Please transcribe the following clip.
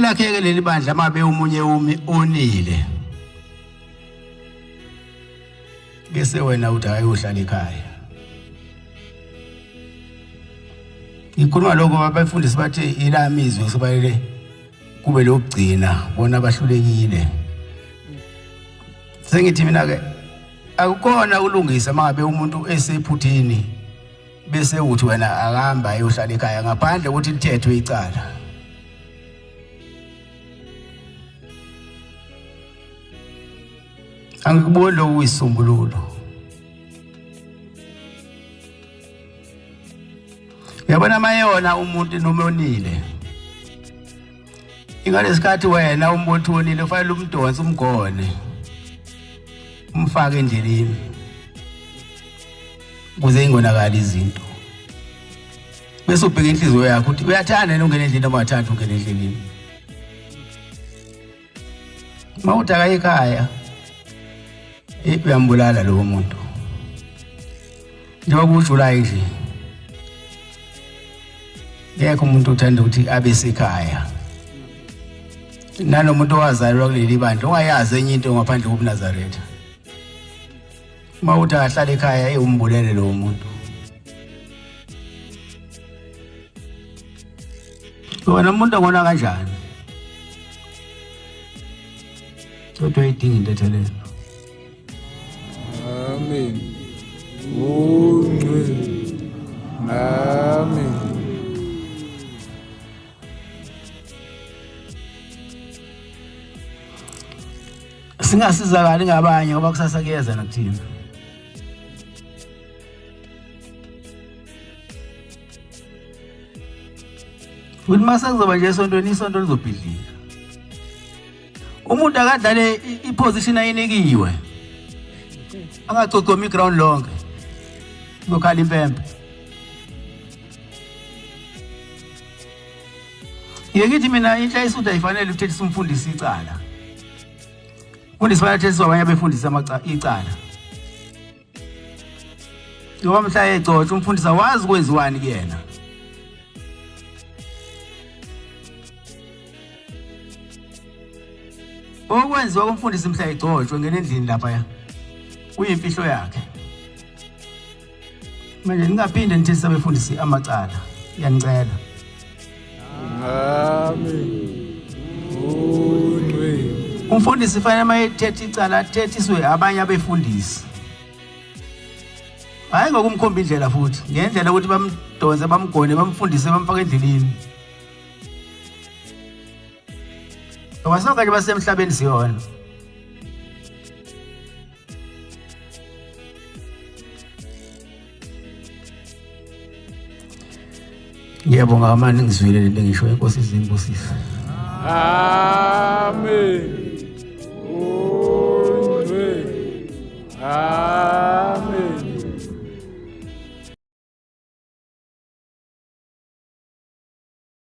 lakheke leli bandla mabe umunye onile bese wena uthi ayohlala ekhaya. Ikhuluma lokho abafundisi bathi ilamizwe sibalele kube lokugcina bona bahlulekile. Sengithi mina ke akukona ulungisa mangabe umuntu esephuthini bese uthi wena akahamba ayohlala ekhaya ngaphandle ukuthi lithethwe icala. Angikuboni lo uyisisombululo. Yabona mayona umuntu nomonile. Ingalesikhathi wena umuntu onile ufanele umdonse umgone. Umfake endleleni. Kuze ingonakala izinto. Bese ubheka inhliziyo yakho uthi uyathanda ukungena endlini noma uyathanda ukungena endleleni. Mawutaka ekhaya uyambulala lo muntu. Njengoba kuJuly nje. Ngekho umuntu uthanda ukuthi abe sekhaya. Nanomuntu owazalwa kuleli bandla ungayazi enye into ngaphandle kobuNazaretha. Mawuthi ahlala ekhaya umbulele lo muntu. Wena umuntu ngona kanjani? Kodwa idinga into ethelelo. Amen. Amen. Singasizakali ngabanye ngoba kusasa kuyeza nakuthina. Futhi mase kuzoba nje isonto lizobhidlika. Umuntu akadlale iposition ayinikiwe. Angacocoma iground lonke. Lokhala impempe. Ngithi mina inhla isuda ifanele ukuthi simfundise icala. Undisi bayatheswa abanye abefundisa icala. Ngoba mhla egcotsha umfundisa wazi kwenziwani kuyena. Okwenziwa kumfundisi mhla egcotshwe ngene endlini lapha ya. Uyimfihlo yakhe. Manje ningaphinde nithi sabefundisi amacala. Iyanicela. Amen. Umfundisi fanele mayethethe icala athethiswe abanye abefundisi. Hayi ngokumkhomba indlela futhi, ngendlela ukuthi bamdonse bamgone bamfundise bamfaka endleleni. Wasonke nje basemhlabeni siyona. Ngiyabonga amani ngizwile lento ngisho inkosi izimbusisa. Amen. Amen.